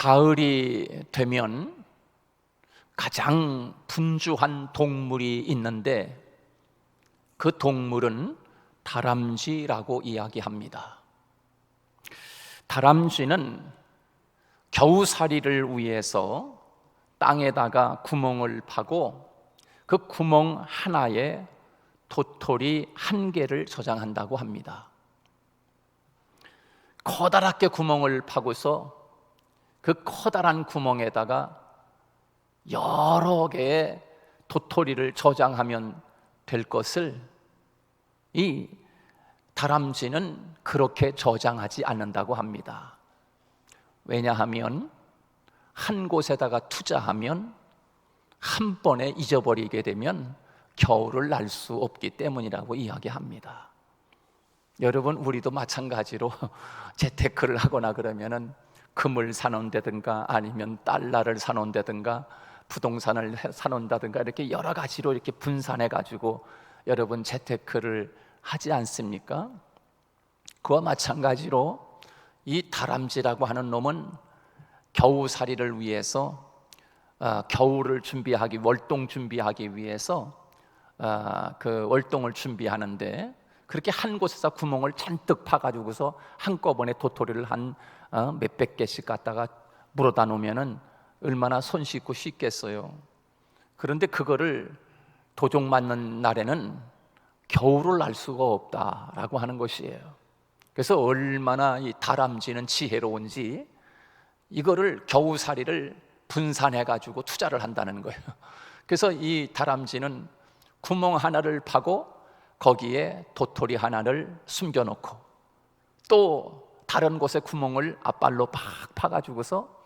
가을이 되면 가장 분주한 동물이 있는데 그 동물은 다람쥐라고 이야기합니다. 다람쥐는 겨우살이를 위해서 땅에다가 구멍을 파고 그 구멍 하나에 도토리 한 개를 저장한다고 합니다. 커다랗게 구멍을 파고서 그 커다란 구멍에다가 여러 개의 도토리를 저장하면 될 것을 이 다람쥐는 그렇게 저장하지 않는다고 합니다. 왜냐하면 한 곳에다가 투자하면 한 번에 잊어버리게 되면 겨울을 날 수 없기 때문이라고 이야기합니다. 여러분, 우리도 마찬가지로 재테크를 하거나 그러면은 금을 사놓는다든가 아니면 달러를 사놓는다든가 부동산을 사놓는다든가 이렇게 여러 가지로 이렇게 분산해 가지고 여러분 재테크를 하지 않습니까? 그와 마찬가지로 이 다람쥐라고 하는 놈은 겨우살이를 위해서 겨울을 준비하기, 월동 준비하기 위해서 그 월동을 준비하는데 그렇게 한 곳에서 구멍을 잔뜩 파가지고서 한꺼번에 도토리를 한 몇백 개씩 갖다가 물어다 놓으면은 얼마나 손쉽고 쉽겠어요. 그런데 그거를 도종 맞는 날에는 겨울을 날 수가 없다라고 하는 것이에요. 그래서 얼마나 이 다람쥐는 지혜로운지 이거를 겨우살이를 분산해가지고 투자를 한다는 거예요. 그래서 이 다람쥐는 구멍 하나를 파고 거기에 도토리 하나를 숨겨놓고 또 다른 곳에 구멍을 앞발로 팍 파가지고서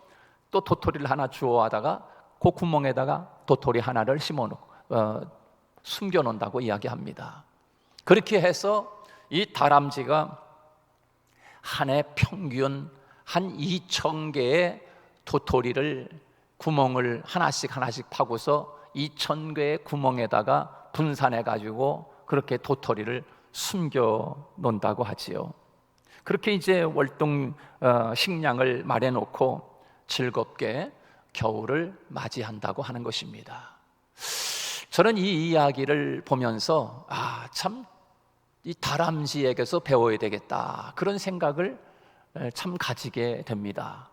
또 도토리를 하나 주워하다가 그 구멍에다가 도토리 하나를 심어놓고 숨겨놓는다고 이야기합니다. 그렇게 해서 이 다람쥐가 한 해 평균 한 2,000개의 도토리를 구멍을 하나씩 파고서 2,000개의 구멍에다가 분산해가지고 그렇게 도토리를 숨겨 놓는다고 하지요. 그렇게 이제 월동 식량을 마련해놓고 즐겁게 겨울을 맞이한다고 하는 것입니다. 저는 이 이야기를 보면서 참 이 다람쥐에게서 배워야 되겠다 그런 생각을 참 가지게 됩니다.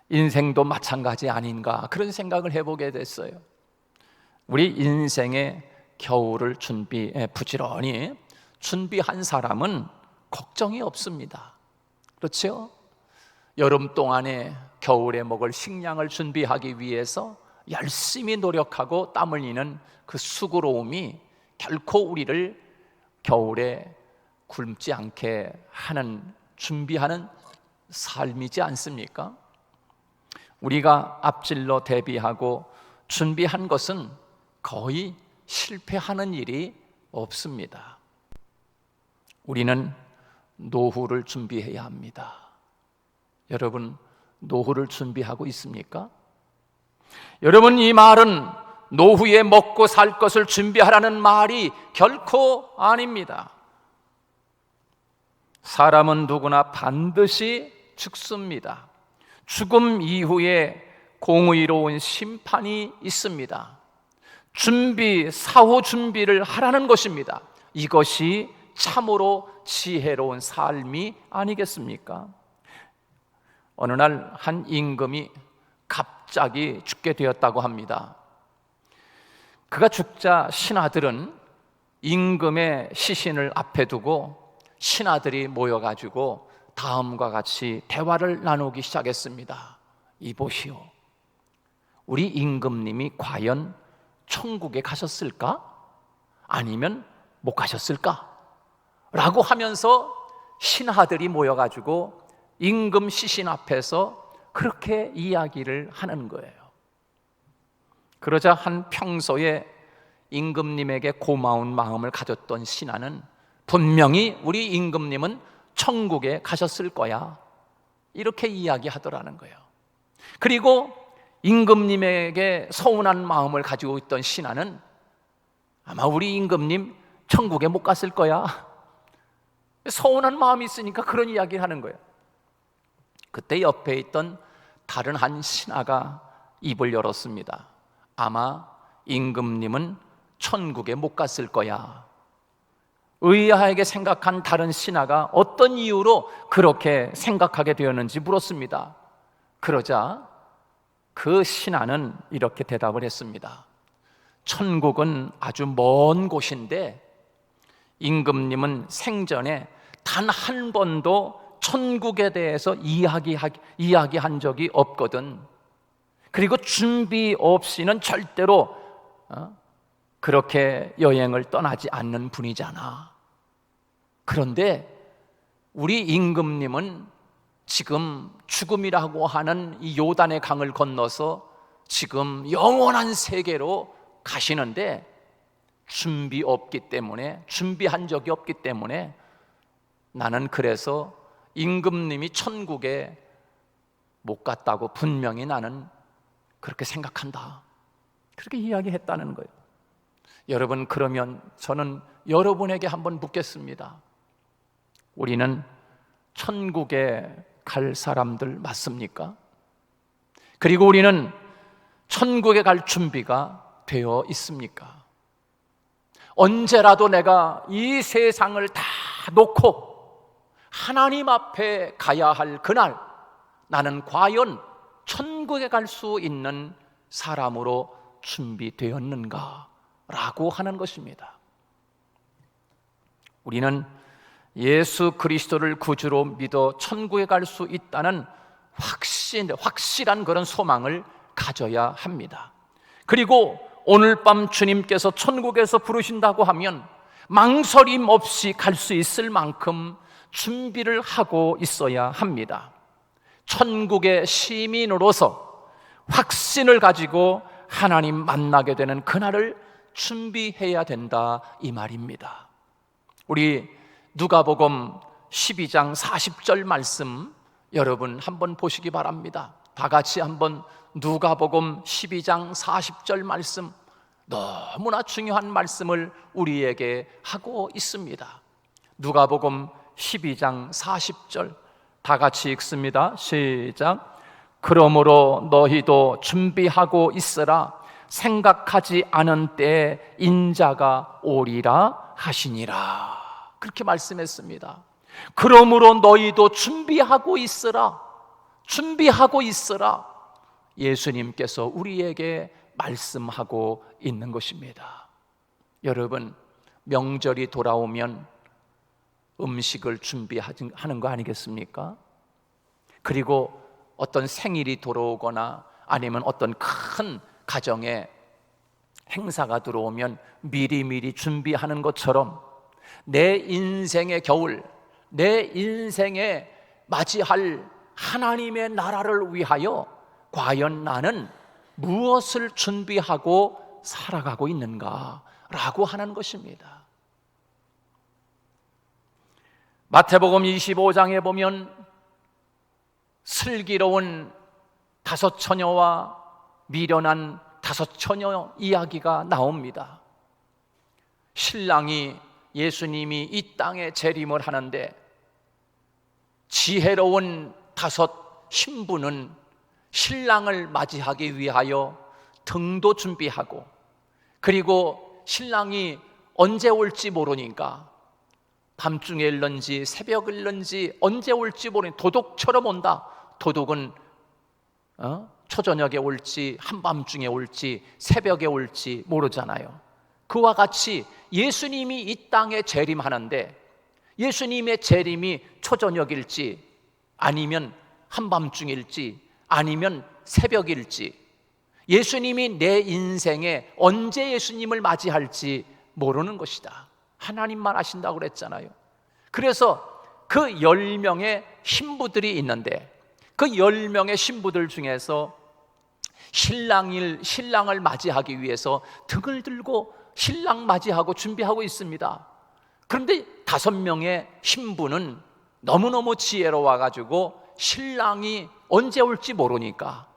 인생도 마찬가지 아닌가 그런 생각을 해보게 됐어요. 우리 인생의 겨울을 부지런히 준비한 사람은 걱정이 없습니다. 그렇죠? 여름 동안에 겨울에 먹을 식량을 준비하기 위해서 열심히 노력하고 땀 흘리는 그 수고로움이 결코 우리를 겨울에 굶지 않게 하는 준비하는 삶이지 않습니까? 우리가 앞질러 대비하고 준비한 것은 거의 실패하는 일이 없습니다. 우리는 노후를 준비해야 합니다. 여러분, 노후를 준비하고 있습니까? 여러분, 이 말은 노후에 먹고 살 것을 준비하라는 말이 결코 아닙니다. 사람은 누구나 반드시 죽습니다. 죽음 이후에 공의로운 심판이 있습니다. 사후 준비를 하라는 것입니다. 이것이 참으로 지혜로운 삶이 아니겠습니까? 어느 날 한 임금이 갑자기 죽게 되었다고 합니다. 그가 죽자 신하들은 임금의 시신을 앞에 두고 신하들이 모여가지고 다음과 같이 대화를 나누기 시작했습니다. 이보시오, 우리 임금님이 과연 천국에 가셨을까? 아니면 못 가셨을까? 라고 하면서 신하들이 모여가지고 임금 시신 앞에서 그렇게 이야기를 하는 거예요. 그러자 한 평소에 임금님에게 고마운 마음을 가졌던 신하는 분명히 우리 임금님은 천국에 가셨을 거야 이렇게 이야기하더라는 거예요. 그리고 임금님에게 서운한 마음을 가지고 있던 신하는 아마 우리 임금님 천국에 못 갔을 거야, 서운한 마음이 있으니까 그런 이야기를 하는 거예요. 그때 옆에 있던 다른 한 신하가 입을 열었습니다. 아마 임금님은 천국에 못 갔을 거야. 의아하게 생각한 다른 신하가 어떤 이유로 그렇게 생각하게 되었는지 물었습니다. 그러자 그 신하는 이렇게 대답을 했습니다. 천국은 아주 먼 곳인데 임금님은 생전에 단 한 번도 천국에 대해서 이야기한 적이 없거든. 그리고 준비 없이는 절대로 그렇게 여행을 떠나지 않는 분이잖아. 그런데 우리 임금님은 지금 죽음이라고 하는 이 요단의 강을 건너서 지금 영원한 세계로 가시는데 준비한 적이 없기 때문에 나는 그래서 임금님이 천국에 못 갔다고 분명히 나는 그렇게 생각한다. 그렇게 이야기했다는 거예요. 여러분, 그러면 저는 여러분에게 한번 묻겠습니다. 우리는 천국에 갈 사람들 맞습니까? 그리고 우리는 천국에 갈 준비가 되어 있습니까? 언제라도 내가 이 세상을 다 놓고 하나님 앞에 가야 할 그날, 나는 과연 천국에 갈 수 있는 사람으로 준비되었는가? 라고 하는 것입니다. 우리는 예수 그리스도를 구주로 믿어 천국에 갈 수 있다는 확실한 그런 소망을 가져야 합니다. 그리고 오늘 밤 주님께서 천국에서 부르신다고 하면 망설임 없이 갈 수 있을 만큼 준비를 하고 있어야 합니다. 천국의 시민으로서 확신을 가지고 하나님 만나게 되는 그날을 준비해야 된다, 이 말입니다. 우리 누가복음 12장 40절 말씀 여러분 한번 보시기 바랍니다. 다 같이 한번 누가복음 12장 40절 말씀, 너무나 중요한 말씀을 우리에게 하고 있습니다. 누가복음 12장 40절 다 같이 읽습니다. 시작. 그러므로 너희도 준비하고 있으라. 생각하지 않은 때에 인자가 오리라 하시니라. 그렇게 말씀했습니다. 그러므로 너희도 준비하고 있으라. 준비하고 있으라. 예수님께서 우리에게 말씀하고 있는 것입니다. 여러분, 명절이 돌아오면 음식을 준비하는 거 아니겠습니까? 그리고 어떤 생일이 돌아오거나 아니면 어떤 큰 가정에 행사가 들어오면 미리미리 준비하는 것처럼 내 인생의 겨울, 내 인생에 맞이할 하나님의 나라를 위하여 과연 나는 무엇을 준비하고 살아가고 있는가라고 하는 것입니다. 마태복음 25장에 보면 슬기로운 5 처녀와 미련한 5 처녀 이야기가 나옵니다. 신랑이 예수님이 이 땅에 재림을 하는데 지혜로운 5 신부는 신랑을 맞이하기 위하여 등도 준비하고, 그리고 신랑이 언제 올지 모르니까 밤중에 일런지 새벽에 일런지 언제 올지 모르니 도둑처럼 온다. 도둑은 초저녁에 올지 한밤중에 올지 새벽에 올지 모르잖아요. 그와 같이 예수님이 이 땅에 재림하는데 예수님의 재림이 초저녁일지 아니면 한밤중일지 아니면 새벽일지, 예수님이 내 인생에 언제 예수님을 맞이할지 모르는 것이다. 하나님만 아신다고 그랬잖아요. 그래서 그 10명의 신부들이 있는데 그 10명의 신부들 중에서 신랑을 맞이하기 위해서 등을 들고 신랑 맞이하고 준비하고 있습니다. 그런데 5명의 신부는 너무너무 지혜로워가지고 신랑이 언제 올지 모르니까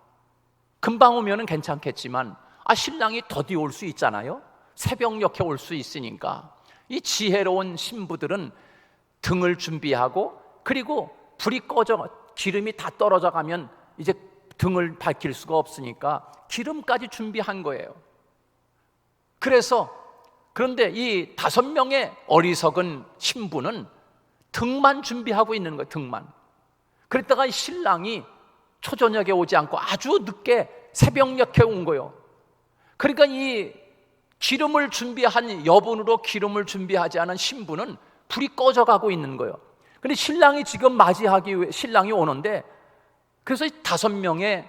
금방 오면 괜찮겠지만 신랑이 더디 올 수 있잖아요. 새벽녘에 올 수 있으니까 이 지혜로운 신부들은 등을 준비하고, 그리고 불이 꺼져 기름이 다 떨어져 가면 이제 등을 밝힐 수가 없으니까 기름까지 준비한 거예요. 그런데 이 5명의 어리석은 신부는 등만 준비하고 있는 거예요. 등만. 그랬다가 신랑이 초저녁에 오지 않고 아주 늦게 새벽녘에 온 거예요. 그러니까 이 기름을 준비한 여분으로 기름을 준비하지 않은 신부는 불이 꺼져가고 있는 거예요. 근데 신랑이 지금 맞이하기 위해 신랑이 오는데, 그래서 5명의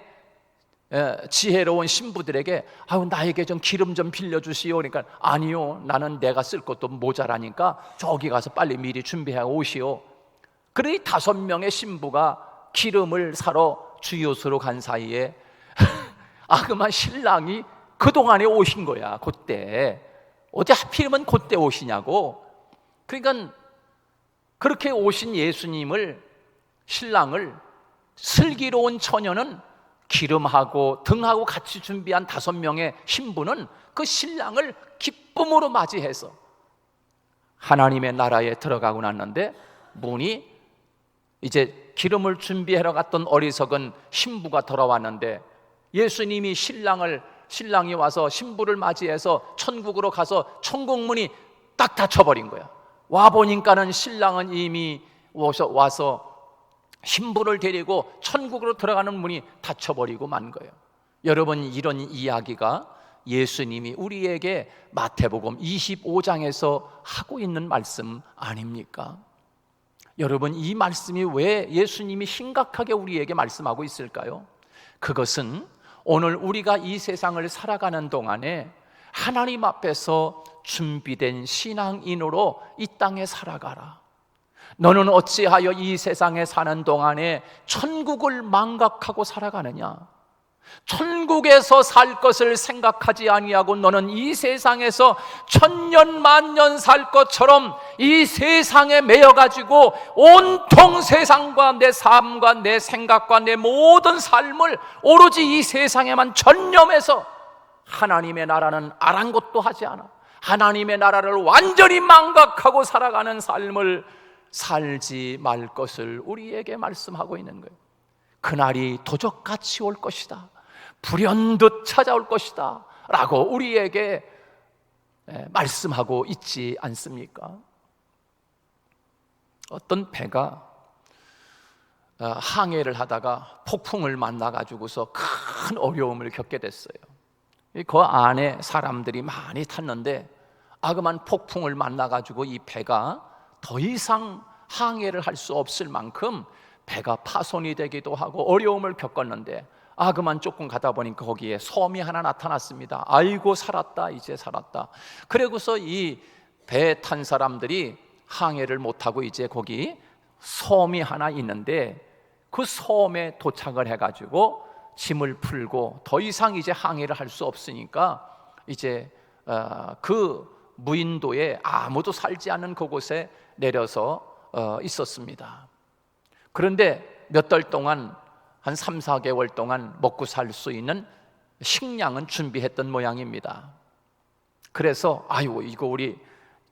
지혜로운 신부들에게 나에게 좀 기름 좀 빌려주시오. 그러니까 아니요, 나는 내가 쓸 것도 모자라니까 저기 가서 빨리 미리 준비해 오시오. 그래 이 5명의 신부가 기름을 사러 주요소로 간 사이에 그만 신랑이 그동안에 오신 거야. 그때 어디 하필이면 그때 오시냐고. 그러니까 그렇게 오신 예수님을, 신랑을 슬기로운 처녀는 기름하고 등하고 같이 준비한 5명의 신부는 그 신랑을 기쁨으로 맞이해서 하나님의 나라에 들어가고 났는데, 문이 이제 기름을 준비하러 갔던 어리석은 신부가 돌아왔는데, 예수님이 신랑이 와서 신부를 맞이해서 천국으로 가서 천국문이 딱 닫혀버린 거야. 와보니까는 신랑은 이미 와서 신부를 데리고 천국으로 들어가는 문이 닫혀버리고 만 거예요. 여러분, 이런 이야기가 예수님이 우리에게 마태복음 25장에서 하고 있는 말씀 아닙니까? 여러분, 이 말씀이 왜 예수님이 심각하게 우리에게 말씀하고 있을까요? 그것은 오늘 우리가 이 세상을 살아가는 동안에 하나님 앞에서 준비된 신앙인으로 이 땅에 살아가라. 너는 어찌하여 이 세상에 사는 동안에 천국을 망각하고 살아가느냐? 천국에서 살 것을 생각하지 아니하고 너는 이 세상에서 천년 만년 살 것처럼 이 세상에 매여가지고 온통 세상과 내 삶과 내 생각과 내 모든 삶을 오로지 이 세상에만 전념해서 하나님의 나라는 아랑곳도 하지 않아 하나님의 나라를 완전히 망각하고 살아가는 삶을 살지 말 것을 우리에게 말씀하고 있는 거예요. 그날이 도적같이 올 것이다, 불현듯 찾아올 것이다 라고 우리에게 말씀하고 있지 않습니까? 어떤 배가 항해를 하다가 폭풍을 만나가지고서 큰 어려움을 겪게 됐어요. 그 안에 사람들이 많이 탔는데 그만 폭풍을 만나가지고 이 배가 더 이상 항해를 할 수 없을 만큼 배가 파손이 되기도 하고 어려움을 겪었는데 그만 조금 가다 보니까 거기에 섬이 하나 나타났습니다. 아이고 살았다, 이제 살았다. 그러고서 이 배 탄 사람들이 항해를 못하고 이제 거기 섬이 하나 있는데 그 섬에 도착을 해가지고 짐을 풀고 더 이상 이제 항해를 할 수 없으니까 이제 그 무인도에 아무도 살지 않는 그곳에 내려서 있었습니다. 그런데 몇 달 동안 한 3, 4개월 동안 먹고 살 수 있는 식량은 준비했던 모양입니다. 그래서 이거 우리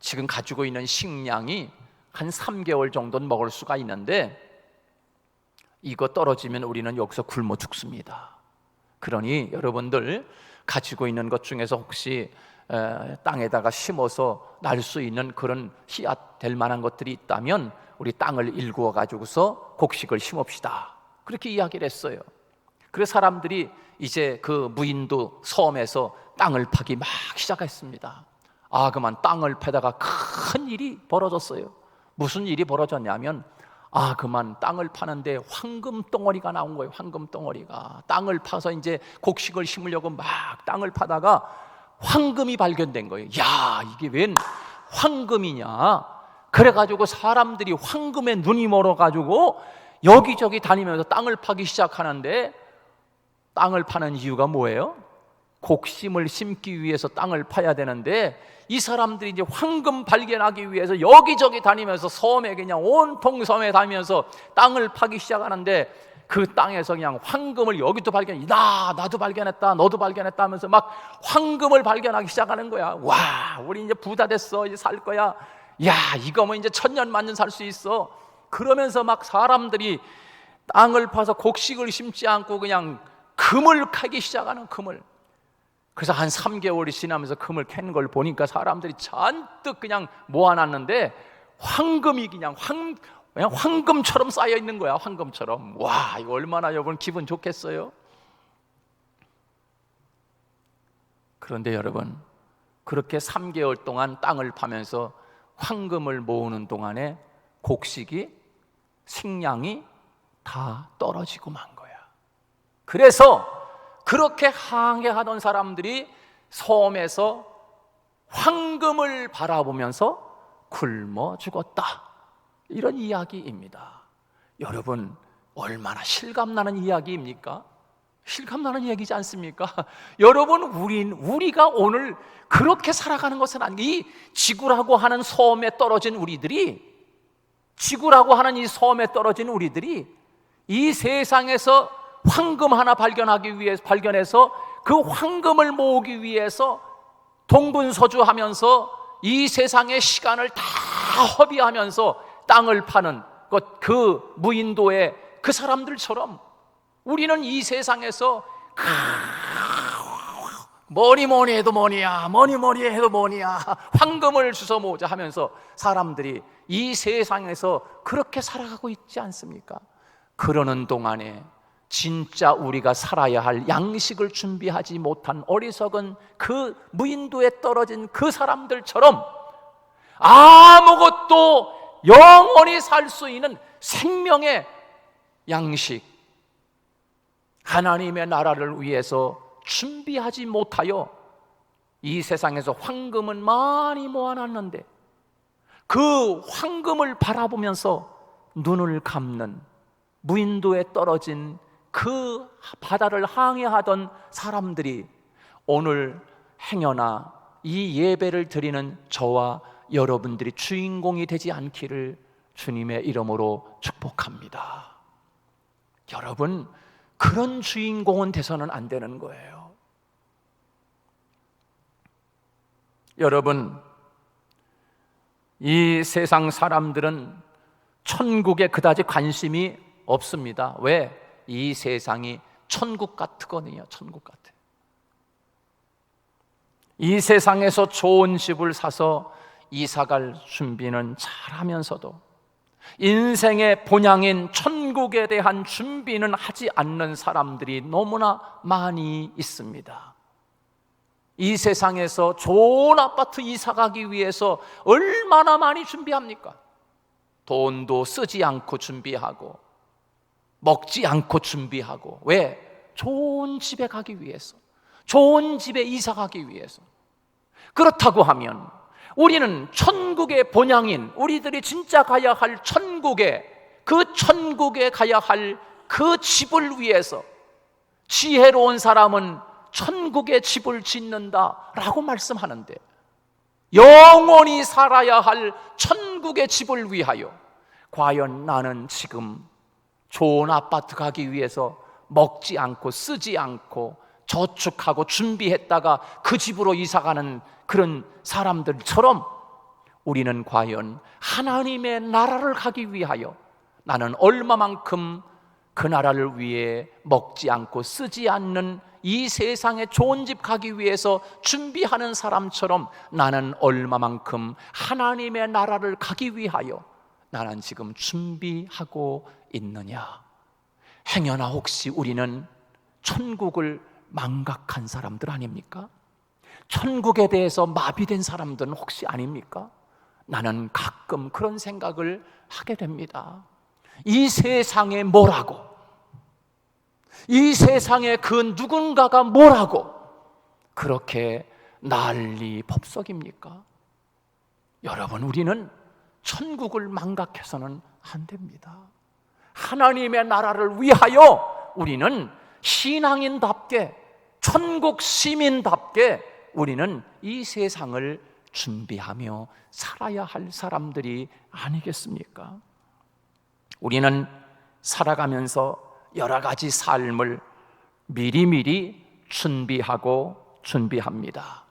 지금 가지고 있는 식량이 한 3개월 정도는 먹을 수가 있는데 이거 떨어지면 우리는 여기서 굶어 죽습니다. 그러니 여러분들 가지고 있는 것 중에서 혹시 땅에다가 심어서 날 수 있는 그런 씨앗 될 만한 것들이 있다면 우리 땅을 일구어 가지고서 곡식을 심읍시다, 그렇게 이야기를 했어요. 그래서 사람들이 이제 그 무인도 섬에서 땅을 파기 막 시작했습니다. 그만 땅을 패다가 큰 일이 벌어졌어요. 무슨 일이 벌어졌냐면 그만 땅을 파는데 황금 덩어리가 나온 거예요. 황금 덩어리가. 땅을 파서 이제 곡식을 심으려고 막 땅을 파다가 황금이 발견된 거예요. 이게 웬 황금이냐? 그래가지고 사람들이 황금에 눈이 멀어가지고 여기저기 다니면서 땅을 파기 시작하는데, 땅을 파는 이유가 뭐예요? 곡심을 심기 위해서 땅을 파야 되는데 이 사람들이 이제 황금 발견하기 위해서 여기저기 다니면서 섬에 그냥 온통 섬에 다니면서 땅을 파기 시작하는데 그 땅에서 그냥 황금을 여기도 나도 발견했다, 너도 발견했다 하면서 막 황금을 발견하기 시작하는 거야. 우리 이제 부자 됐어, 이제 살 거야. 이거 뭐 이제 천년 만년 살 수 있어. 그러면서 막 사람들이 땅을 파서 곡식을 심지 않고 그냥 금을 캐기 시작하는 금을. 그래서 한 3개월이 지나면서 금을 캐는 걸 보니까 사람들이 잔뜩 그냥 모아놨는데 황금이 그냥 황금처럼 쌓여 있는 거야. 황금처럼. 와, 이거 얼마나 여러분 기분 좋겠어요? 그런데 여러분, 그렇게 3개월 동안 땅을 파면서 황금을 모으는 동안에 곡식이, 식량이 다 떨어지고 만 거야. 그래서 그렇게 항해하던 사람들이 섬에서 황금을 바라보면서 굶어 죽었다. 이런 이야기입니다. 여러분, 얼마나 실감나는 이야기입니까? 실감나는 이야기지 않습니까? 여러분, 우리가 오늘 그렇게 살아가는 것은 이 지구라고 하는 섬에 떨어진 우리들이, 이 세상에서 황금 하나 발견해서 그 황금을 모으기 위해서 동분서주하면서 이 세상의 시간을 다 허비하면서 땅을 파는 그 무인도의 그 사람들처럼 우리는 이 세상에서 뭐니 해도 뭐니야, 황금을 주워 모으자 하면서 사람들이 이 세상에서 그렇게 살아가고 있지 않습니까? 그러는 동안에 진짜 우리가 살아야 할 양식을 준비하지 못한 어리석은 그 무인도에 떨어진 그 사람들처럼 아무것도 영원히 살 수 있는 생명의 양식, 하나님의 나라를 위해서 준비하지 못하여 이 세상에서 황금은 많이 모아놨는데 그 황금을 바라보면서 눈을 감는 무인도에 떨어진 그 바다를 항해하던 사람들이 오늘 행여나 이 예배를 드리는 저와 여러분들이 주인공이 되지 않기를 주님의 이름으로 축복합니다. 여러분, 그런 주인공은 돼서는 안 되는 거예요. 여러분, 이 세상 사람들은 천국에 그다지 관심이 없습니다. 왜? 이 세상이 천국 같거든요. 천국 같아. 이 세상에서 좋은 집을 사서 이사갈 준비는 잘하면서도 인생의 본향인 천국에 대한 준비는 하지 않는 사람들이 너무나 많이 있습니다. 이 세상에서 좋은 아파트 이사가기 위해서 얼마나 많이 준비합니까? 돈도 쓰지 않고 준비하고 먹지 않고 준비하고. 왜? 좋은 집에 가기 위해서, 좋은 집에 이사 가기 위해서. 그렇다고 하면 우리는 천국의 본향인, 우리들이 진짜 가야 할 천국에 가야 할 그 집을 위해서 지혜로운 사람은 천국의 집을 짓는다라고 말씀하는데, 영원히 살아야 할 천국의 집을 위하여 과연 나는 지금 좋은 아파트 가기 위해서 먹지 않고 쓰지 않고 저축하고 준비했다가 그 집으로 이사가는 그런 사람들처럼 우리는 과연 하나님의 나라를 가기 위하여 나는 얼마만큼 그 나라를 위해 먹지 않고 쓰지 않는 이 세상에 좋은 집 가기 위해서 준비하는 사람처럼 나는 얼마만큼 하나님의 나라를 가기 위하여 나는 지금 준비하고 있느냐. 행여나 혹시 우리는 천국을 망각한 사람들 아닙니까? 천국에 대해서 마비된 사람들은 혹시 아닙니까? 나는 가끔 그런 생각을 하게 됩니다. 이 세상에 뭐라고, 이 세상에 그 누군가가 뭐라고 그렇게 난리 법석입니까? 여러분, 우리는 천국을 망각해서는 안 됩니다. 하나님의 나라를 위하여 우리는 신앙인답게, 천국 시민답게 우리는 이 세상을 준비하며 살아야 할 사람들이 아니겠습니까? 우리는 살아가면서 여러 가지 삶을 미리미리 준비합니다.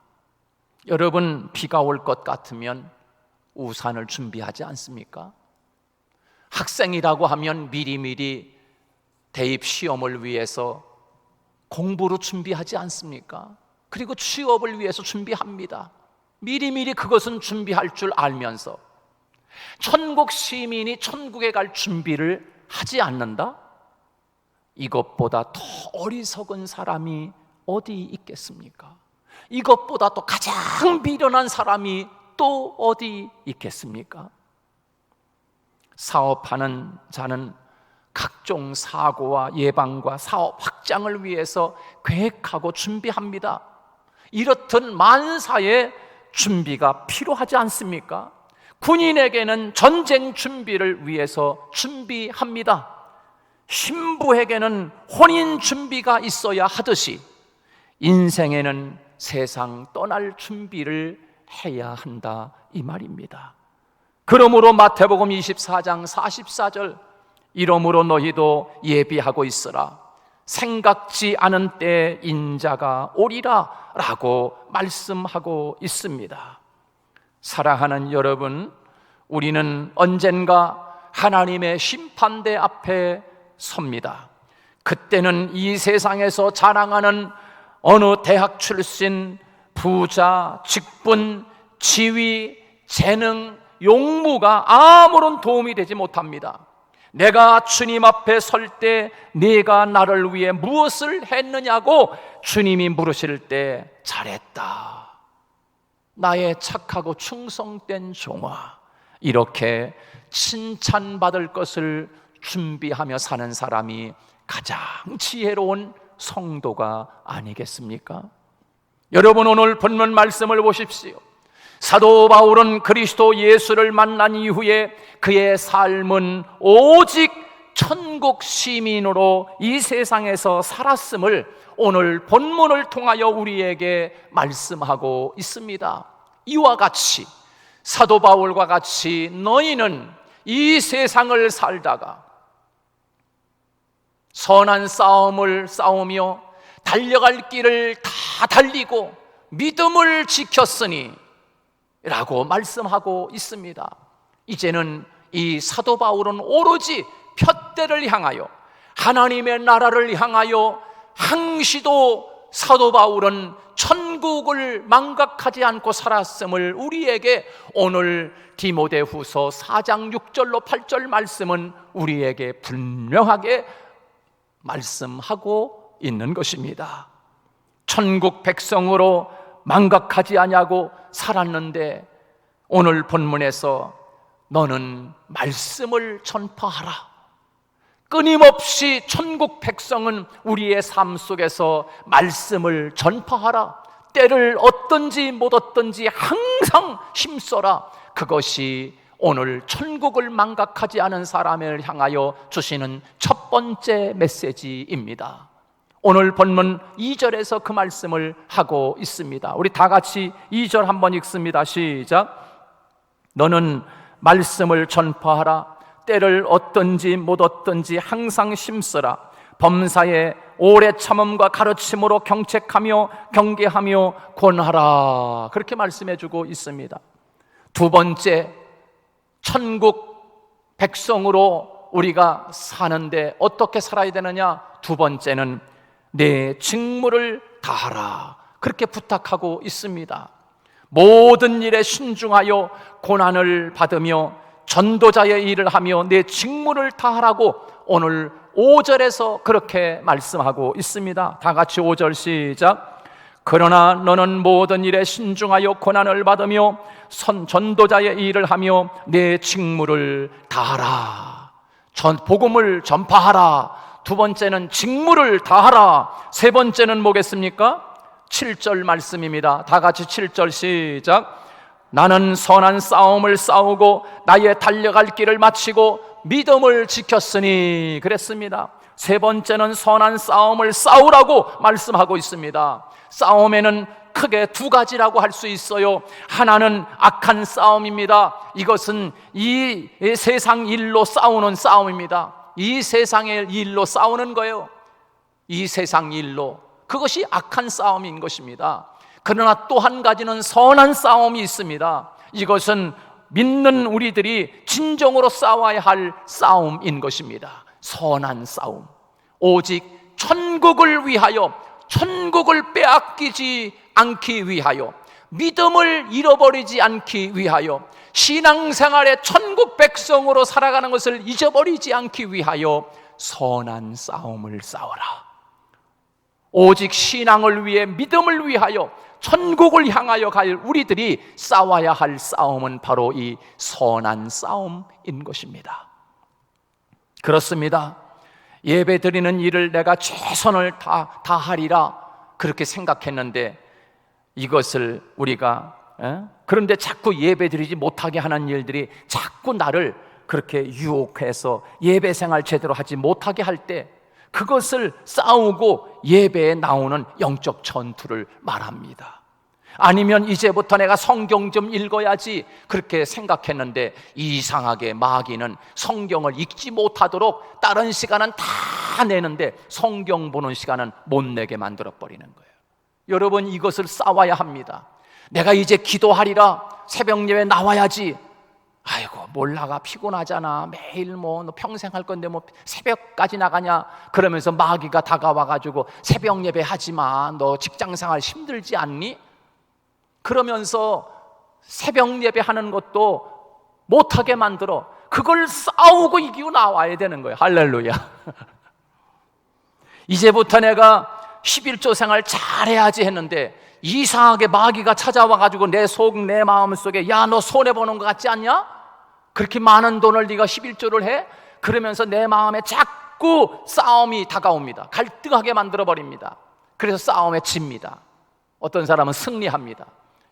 여러분, 비가 올 것 같으면 우산을 준비하지 않습니까? 학생이라고 하면 미리미리 대입 시험을 위해서 공부로 준비하지 않습니까? 그리고 취업을 위해서 준비합니다. 미리미리 그것은 준비할 줄 알면서 천국 시민이 천국에 갈 준비를 하지 않는다? 이것보다 더 어리석은 사람이 어디 있겠습니까? 이것보다 또 가장 미련한 사람이 또 어디 있겠습니까? 사업하는 자는 각종 사고와 예방과 사업 확장을 위해서 계획하고 준비합니다. 이렇듯 만사의 준비가 필요하지 않습니까? 군인에게는 전쟁 준비를 위해서 준비합니다. 신부에게는 혼인 준비가 있어야 하듯이 인생에는 세상 떠날 준비를 해야 한다, 이 말입니다. 그러므로 마태복음 24장 44절, 이러므로 너희도 예비하고 있으라, 생각지 않은 때에 인자가 오리라 라고 말씀하고 있습니다. 사랑하는 여러분, 우리는 언젠가 하나님의 심판대 앞에 섭니다. 그때는 이 세상에서 자랑하는 어느 대학 출신, 부자, 직분, 지위, 재능, 용무가 아무런 도움이 되지 못합니다. 내가 주님 앞에 설 때 네가 나를 위해 무엇을 했느냐고 주님이 물으실 때 잘했다, 나의 착하고 충성된 종아, 이렇게 칭찬받을 것을 준비하며 사는 사람이 가장 지혜로운 성도가 아니겠습니까? 여러분, 오늘 본문 말씀을 보십시오. 사도 바울은 그리스도 예수를 만난 이후에 그의 삶은 오직 천국 시민으로 이 세상에서 살았음을 오늘 본문을 통하여 우리에게 말씀하고 있습니다. 이와 같이 사도 바울과 같이 너희는 이 세상을 살다가 선한 싸움을 싸우며 달려갈 길을 다 달리고 믿음을 지켰으니 라고 말씀하고 있습니다. 이제는 이 사도 바울은 오로지 푯대를 향하여, 하나님의 나라를 향하여 항시도 사도 바울은 천국을 망각하지 않고 살았음을 우리에게 오늘 디모데후서 4장 6절로 8절 말씀은 우리에게 분명하게 말씀하고 있는 것입니다. 천국 백성으로 망각하지 아니하고 살았는데 오늘 본문에서 너는 말씀을 전파하라. 끊임없이 천국 백성은 우리의 삶 속에서 말씀을 전파하라. 때를 얻든지 못 얻든지 항상 힘써라. 그것이 오늘 천국을 망각하지 않은 사람을 향하여 주시는 첫 번째 메시지입니다. 오늘 본문 2절에서 그 말씀을 하고 있습니다. 우리 다 같이 2절 한번 읽습니다. 시작. 너는 말씀을 전파하라. 때를 얻든지 못 얻든지 항상 힘쓰라. 범사에 오래 참음과 가르침으로 경책하며 경계하며 권하라. 그렇게 말씀해 주고 있습니다. 두 번째, 천국 백성으로 우리가 사는데 어떻게 살아야 되느냐? 두 번째는 내 직무를 다하라. 그렇게 부탁하고 있습니다. 모든 일에 신중하여 고난을 받으며 전도자의 일을 하며 내 직무를 다하라고 오늘 5절에서 그렇게 말씀하고 있습니다. 다 같이 5절 시작. 그러나 너는 모든 일에 신중하여 고난을 받으며 전도자의 일을 하며 내 직무를 다하라. 복음을 전파하라. 두 번째는 직무를 다하라. 세 번째는 뭐겠습니까? 7절 말씀입니다. 다 같이 7절 시작. 나는 선한 싸움을 싸우고 나의 달려갈 길을 마치고 믿음을 지켰으니. 그랬습니다. 세 번째는 선한 싸움을 싸우라고 말씀하고 있습니다. 싸움에는 크게 두 가지라고 할 수 있어요. 하나는 악한 싸움입니다. 이것은 이 세상 일로 싸우는 싸움입니다. 이 세상의 일로 싸우는 거예요. 이 세상 일로. 그것이 악한 싸움인 것입니다. 그러나 또 한 가지는 선한 싸움이 있습니다. 이것은 믿는 우리들이 진정으로 싸워야 할 싸움인 것입니다. 선한 싸움. 오직 천국을 위하여, 천국을 빼앗기지 않기 위하여, 믿음을 잃어버리지 않기 위하여, 신앙생활의 천국 백성으로 살아가는 것을 잊어버리지 않기 위하여 선한 싸움을 싸워라. 오직 신앙을 위해, 믿음을 위하여, 천국을 향하여 갈 우리들이 싸워야 할 싸움은 바로 이 선한 싸움인 것입니다. 그렇습니다. 예배 드리는 일을 내가 최선을 다하리라 그렇게 생각했는데, 이것을 우리가 그런데 자꾸 예배 드리지 못하게 하는 일들이 자꾸 나를 그렇게 유혹해서 예배 생활 제대로 하지 못하게 할 때, 그것을 싸우고 예배에 나오는 영적 전투를 말합니다. 아니면 이제부터 내가 성경 좀 읽어야지 그렇게 생각했는데, 이상하게 마귀는 성경을 읽지 못하도록 다른 시간은 다 내는데 성경 보는 시간은 못 내게 만들어 버리는 거예요. 여러분, 이것을 싸워야 합니다. 내가 이제 기도하리라, 새벽 예배 나와야지. 아이고, 뭘 나가, 피곤하잖아. 매일 너 평생 할 건데 새벽까지 나가냐? 그러면서 마귀가 다가와가지고 새벽 예배 하지마, 너 직장생활 힘들지 않니? 그러면서 새벽 예배 하는 것도 못하게 만들어. 그걸 싸우고 이기고 나와야 되는 거예요. 할렐루야. 이제부터 내가 11조 생활 잘해야지 했는데, 이상하게 마귀가 찾아와가지고 내 마음 속에, 야, 너 손해보는 것 같지 않냐? 그렇게 많은 돈을 네가 11조를 해? 그러면서 내 마음에 자꾸 싸움이 다가옵니다. 갈등하게 만들어버립니다. 그래서 싸움에 집니다. 어떤 사람은 승리합니다.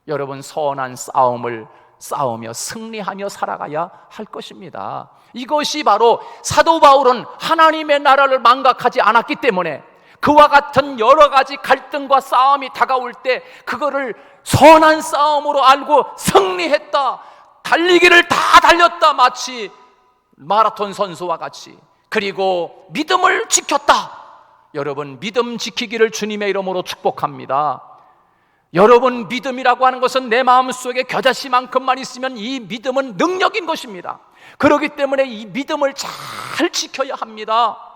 여러분, 선한 싸움을 싸우며 승리하며 살아가야 할 것입니다. 이것이 바로 사도 바울은 하나님의 나라를 망각하지 않았기 때문에, 그와 같은 여러 가지 갈등과 싸움이 다가올 때 그거를 선한 싸움으로 알고 승리했다, 달리기를 다 달렸다, 마치 마라톤 선수와 같이. 그리고 믿음을 지켰다. 여러분, 믿음 지키기를 주님의 이름으로 축복합니다. 여러분, 믿음이라고 하는 것은 내 마음속에 겨자씨만큼만 있으면 이 믿음은 능력인 것입니다. 그렇기 때문에 이 믿음을 잘 지켜야 합니다.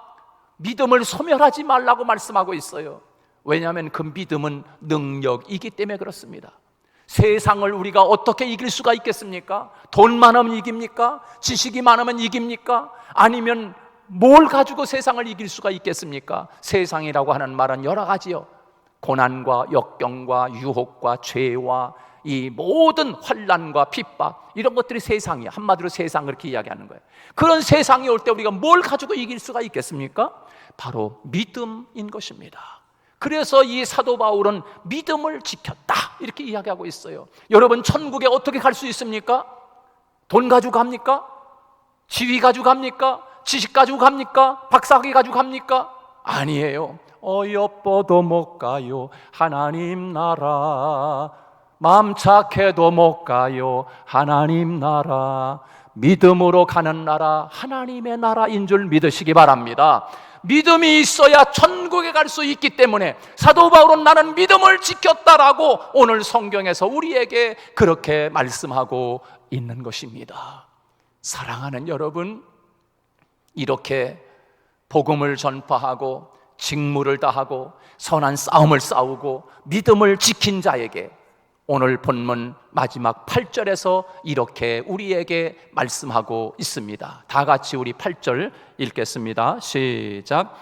믿음을 소멸하지 말라고 말씀하고 있어요. 왜냐하면 그 믿음은 능력이기 때문에 그렇습니다. 세상을 우리가 어떻게 이길 수가 있겠습니까? 돈 많으면 이깁니까? 지식이 많으면 이깁니까? 아니면 뭘 가지고 세상을 이길 수가 있겠습니까? 세상이라고 하는 말은 여러 가지요. 고난과 역경과 유혹과 죄와 이 모든 환난과 핍박, 이런 것들이 세상이야. 한마디로 세상, 그렇게 이야기하는 거예요. 그런 세상이 올 때 우리가 뭘 가지고 이길 수가 있겠습니까? 바로 믿음인 것입니다. 그래서 이 사도 바울은 믿음을 지켰다, 이렇게 이야기하고 있어요. 여러분, 천국에 어떻게 갈 수 있습니까? 돈 가지고 갑니까? 지위 가지고 갑니까? 지식 가지고 갑니까? 박사학위 가지고 갑니까? 아니에요. 어여뻐도 못 가요, 하나님 나라. 마음 착해도 못 가요, 하나님 나라. 믿음으로 가는 나라, 하나님의 나라인 줄 믿으시기 바랍니다. 믿음이 있어야 천국에 갈 수 있기 때문에 사도 바울은 나는 믿음을 지켰다라고 오늘 성경에서 우리에게 그렇게 말씀하고 있는 것입니다. 사랑하는 여러분, 이렇게 복음을 전파하고 직무를 다하고 선한 싸움을 싸우고 믿음을 지킨 자에게 오늘 본문 마지막 8절에서 이렇게 우리에게 말씀하고 있습니다. 다 같이 우리 8절 읽겠습니다. 시작.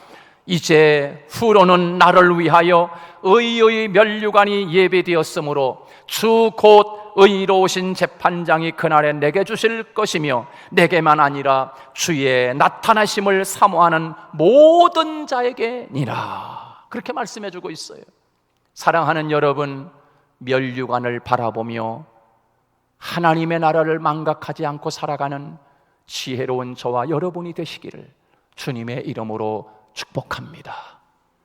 이제 후로는 나를 위하여 의의 면류관이 예비되었으므로 주 곧 의로우신 재판장이 그날에 내게 주실 것이며, 내게만 아니라 주의 나타나심을 사모하는 모든 자에게니라. 그렇게 말씀해 주고 있어요. 사랑하는 여러분, 면류관을 바라보며 하나님의 나라를 망각하지 않고 살아가는 지혜로운 저와 여러분이 되시기를 주님의 이름으로 축복합니다.